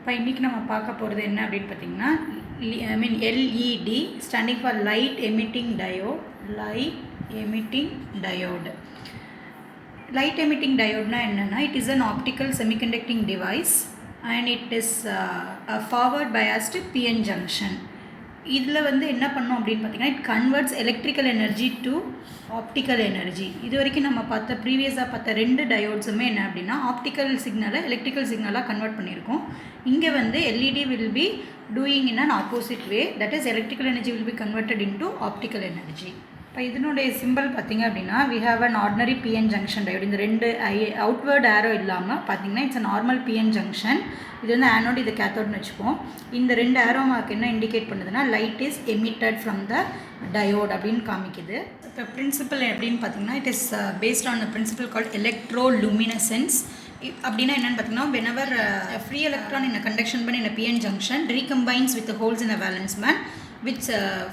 இப்போ இன்றைக்கி நம்ம பார்க்க போகிறது என்ன அப்படின்னு பார்த்தீங்கன்னா LED standing for light emitting diode. Light emitting டயோட்னா என்னென்னா, it is an optical semiconducting device and it is forward biased PN junction. இதில் வந்து என்ன பண்ணோம் அப்படின்னு பார்த்தீங்கன்னா, it converts electrical energy to optical energy. இது வரைக்கும் நம்ம ப்ரீவியஸாக பார்த்த 2 டயோட்ஸுமே என்ன அப்படின்னா, ஆப்டிக்கல் சிக்னலை எலக்ட்ரிக்கல் சிக்னலாக கன்வெர்ட் பண்ணியிருக்கோம். இங்கே வந்து LED will be doing in an opposite way, that is electrical energy will be converted into optical energy. இப்போ இதனுடைய சிம்பிள் பார்த்திங்க அப்படின்னா, we have an ordinary PN junction diode. இந்த 2 அவுட்வேர்ட் ஏரோ இல்லாமல் பார்த்திங்கன்னா it's a normal PN junction. இது வந்து anode, இது கேத்தோட்னு வச்சுப்போம். இந்த 2 ஏரோ மார்க் என்ன இண்டிகேட் பண்ணுதுன்னா, light is emitted from the diode அப்படின்னு காமிக்குது. இப்போ பிரின்சிபல் எப்படின்னு பார்த்தீங்கன்னா, it is based on a principle called electroluminescence. அப்படின்னா என்னென்னு பார்த்தீங்கன்னா, whenever free electron in a conduction band in a PN junction recombines with the holes in a valence band, which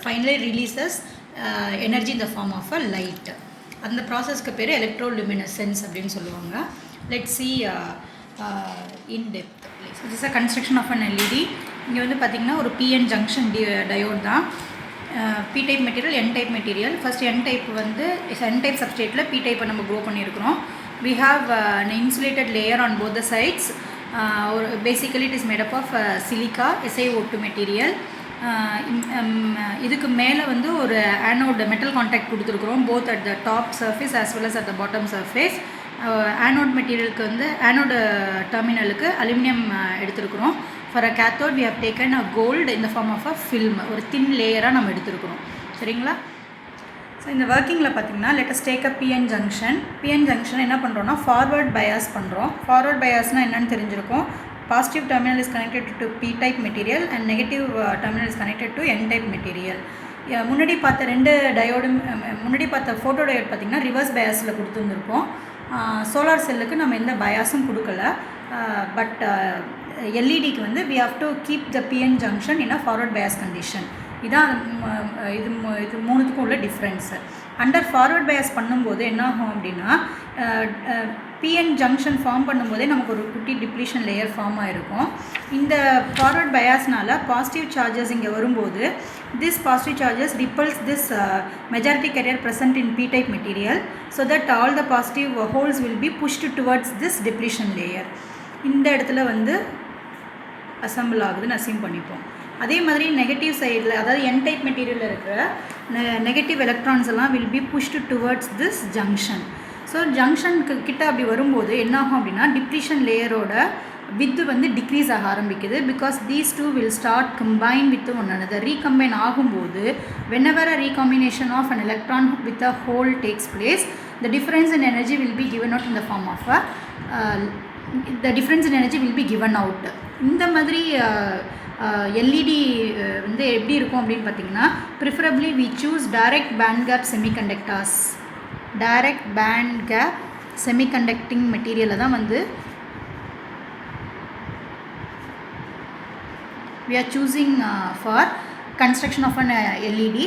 finally releases energy in the form of a light. அந்த ப்ராசஸ்க்கு பேர் எலக்ட்ரோலுமினசன்ஸ் அப்படின்னு சொல்லுவாங்க. Let's see in depth. So this is a construction of an LED. இங்கே வந்து பார்த்திங்கன்னா ஒரு PN junction diode தான். P type material, N type material. First N type வந்து N type substrateல P type நம்ம grow பண்ணியிருக்கிறோம். We have an insulated layer on both the sides. Basically it is made up of silica, SiO2 material. இதுக்கு மேலே வந்து ஒரு anode metal contact கொடுத்துருக்குறோம், both at the top surface as well as at the bottom surface. Anode மெட்டீரியலுக்கு வந்து ஆனோட டெர்மினலுக்கு aluminium எடுத்துருக்குறோம். For a cathode we have taken a gold இந்த ஃபார்ம் ஆஃப் அ ஃபில்ம், ஒரு தின் லேயராக நம்ம எடுத்துருக்குறோம். சரிங்களா? ஸோ இந்த ஒர்க்கிங்கில் பார்த்திங்கன்னா, let us take a PN junction. PN junction என்ன பண்ணுறோன்னா, ஃபார்வர்ட் பயாஸ் பண்ணுறோம். ஃபார்வர்ட் பயாஸ்னால் என்னென்னு தெரிஞ்சிருக்கும். Positive terminal is connected to P-type material and negative terminal is connected to N-type material. முன்னாடி பார்த்த 2 டயோடும், முன்னாடி பார்த்த ஃபோட்டோ டயோட் பார்த்திங்கன்னா ரிவர்ஸ் பயாஸில் கொடுத்துருந்துருப்போம். சோலார் செல்லுக்கு நம்ம எந்த பயாஸும் கொடுக்கல. பட் எல்இடிக்கு வந்து we have to keep the PN junction in a forward bias condition. இதான் இது மூணுத்துக்கும் உள்ள டிஃப்ரென்ஸு. அண்டர் ஃபார்வர்ட் பயாஸ் பண்ணும்போது என்ன ஆகும் அப்படின்னா, பிஎன் ஜங்ஷன் ஃபார்ம் பண்ணும்போதே நமக்கு ஒரு குட்டி டிப்ளீஷன் லேயர் ஃபார்ம் ஆகிருக்கும். இந்த ஃபார்வர்ட் பயாஸ்னால் பாசிட்டிவ் சார்ஜஸ் இங்கே வரும்போது, this positive charges repels this majority carrier present in P type material, so that all the positive holes will be pushed towards this depletion layer. இந்த இடத்துல வந்து assemble ஆகுதுன்னு assume பண்ணிப்போம். அதே மாதிரி நெகட்டிவ் சைடில், அதாவது என் டைப் மெட்டீரியலில் இருக்கிற நெகட்டிவ் எலக்ட்ரான்ஸ் எல்லாம் will be pushed towards this junction. So ஜங்ஷனுக்கு கிட்ட அப்படி வரும்போது என்ன ஆகும் அப்படின்னா, டிப்ளீஷன் லேயரோட வித்து வந்து டிக்ரீஸ் ஆக ஆரம்பிக்குது. Because these two will start combine with one another. Recombine ஆகும்போது whenever a recombination of an electron with a hole takes place, the difference in energy will be given out in the form of the difference in energy will be given out. இந்த மாதிரி LED வந்து எப்படி இருக்கும் அப்படின்னு பார்த்தீங்கன்னா, preferably we choose direct band gap semiconductors. Direct band gap semiconducting மெட்டீரியலை தான் வந்து we are choosing for construction of an LED.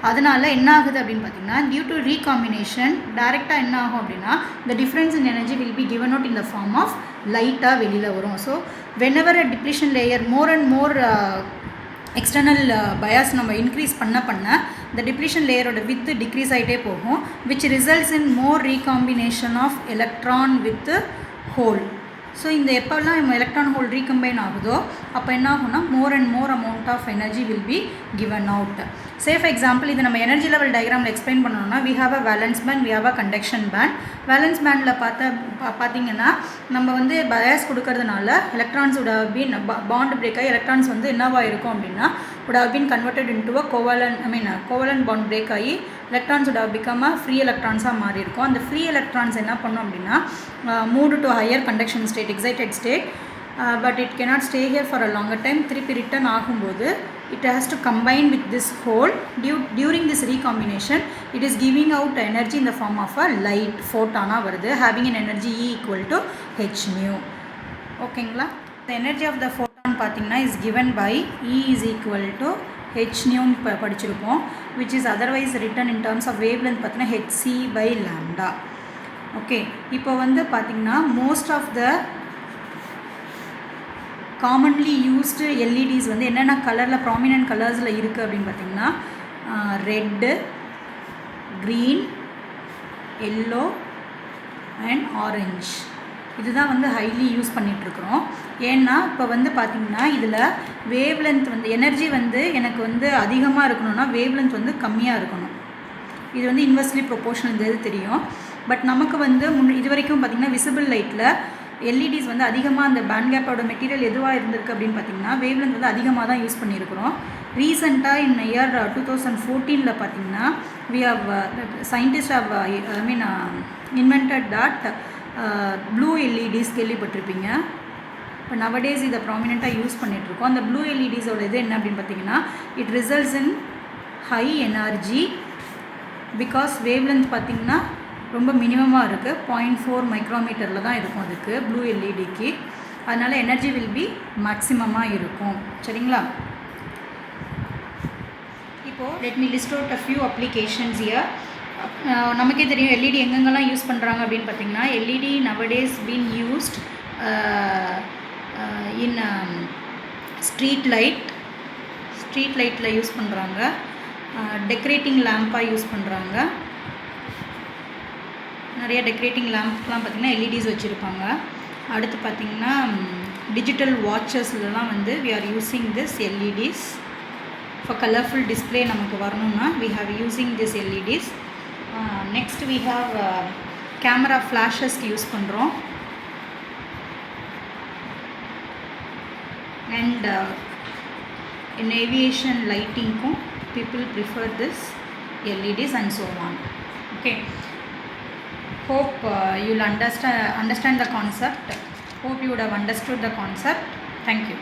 அதனால் என்ன ஆகுது அப்படின்னு பார்த்தீங்கன்னா, டியூ டு ரீகாம்பினேஷன் டைரெக்டாக என்ன ஆகும் அப்படின்னா, the difference in energy will be given out in the form of லைட்டாக வெளியில் வரும். So whenever a depletion layer more and more external bias நம்ம இன்க்ரீஸ் பண்ண the depletion லேயரோட வித்து டிக்ரீஸ் ஆகிட்டே போகும், which results in more recombination of electron with hole. So இந்த எப்போல்லாம் எலக்ட்ரான் ஹோல் ரீகம்பைன் ஆகுதோ அப்போ என்ன ஆகும்னா, more and more amount of energy will be given out. Say for example, இது நம்ம எனர்ஜி லெவல் டயக்ராமில் எக்ஸ்பிளைன் பண்ணணும்னா, we have a valence band, we have a conduction band. Valence பேண்டில் பார்த்தீங்கன்னா நம்ம வந்து பயாஸ் கொடுக்கறதுனால electrons would have been bond break ஆகி எலக்ட்ரான்ஸ் வந்து என்னவாக இருக்கும் அப்படின்னா, would have been converted into a covalent bond break ஆகி electrons would have become a free electrons மாறி இருக்கும். அந்த free electrons என்ன பண்ணும் அப்படின்னா, move to higher conduction state, excited state, but it cannot stay here for a longer time. திருப்பி return ஆகும்போது it has to combine with this hole. During this recombination it is giving out energy in the form of a light photon வருது, having an energy E equal to h nu. ஓகேங்களா? the energy of the photon பார்த்தீங்கன்னா is given by E is equal to h nu படிச்சிருப்போம், which is otherwise written in terms of wavelength பார்த்தீங்கன்னா hc by lambda. Okay, இப்போ வந்து பார்த்தீங்கன்னா most of the commonly used LEDs வந்து என்னென்ன கலரில் prominent கலர்ஸில் இருக்குது அப்படின்னு பார்த்திங்கன்னா red, green, yellow and orange. இதுதான் வந்து ஹைலி யூஸ் பண்ணிகிட்ருக்குறோம். ஏன்னா இப்போ வந்து பார்த்திங்கன்னா இதில் வேவ் லென்த் வந்து எனர்ஜி வந்து எனக்கு வந்து அதிகமாக இருக்கணும்னா வேவ் லென்த் வந்து கம்மியாக இருக்கணும். இது வந்து இன்வெர்ஸ்லி ப்ரொபோர்ஷனல் இது தெரியும். பட் நமக்கு வந்து இது வரைக்கும் பார்த்திங்கன்னா விசிபிள் லைட்டில் எல்இடிஸ் வந்து அதிகமாக அந்த பேண்ட் கேப்போட மெட்டீரியல் எதுவாக இருந்திருக்கு அப்படின்னு பார்த்திங்கன்னா வேவ் லென்த் வந்து அதிகமாக தான் யூஸ் பண்ணியிருக்கிறோம். ரீசெண்டாக இந்த இயர் 2014 பார்த்திங்கன்னா scientist have invented that blue LEDs கேள்விப்பட்டிருப்பீங்க. இப்போ நவடேஸ் இதை ப்ராமினெண்ட்டாக யூஸ் பண்ணிகிட்ருக்கோம். அந்த ப்ளூ எல்இடிஸோட இது என்ன அப்படின்னு பார்த்தீங்கன்னா it results in high energy because wave length பார்த்திங்கன்னா ரொம்ப மினிமமாக இருக்குது. 0.4 மைக்ரோமீட்டரில் தான் இருக்கும் அதுக்கு ப்ளூ எல்இடிக்கு. அதனால் எனர்ஜி வில் பி மேக்ஸிமமாக இருக்கும். சரிங்களா? இப்போது let me list out a few applications here. நமக்கே தெரியும் எல்இடி எங்கெங்கெல்லாம் யூஸ் பண்ணுறாங்க அப்படின்னு பார்த்திங்கன்னா LED nowadays been used in street லைட்டில் யூஸ் பண்ணுறாங்க. டெக்கரேட்டிங் லேம்பாக யூஸ் பண்ணுறாங்க. நிறைய டெக்கரேட்டிங் லேம்ப்லாம் பார்த்திங்கன்னா எல்இடிஸ் வச்சுருப்பாங்க. அடுத்து பார்த்திங்கன்னா டிஜிட்டல் வாட்சஸ்லாம் வந்து we are using this LEDs. For colorful display நமக்கு வரணும்னா we have using this LEDs. Next we have camera flashes use பண்ணுறோம். And in aviation lightingக்கும் people prefer this LEDs and so on. Okay. Hope you'll understand the concept. Hope you would have understood the concept. Thank you.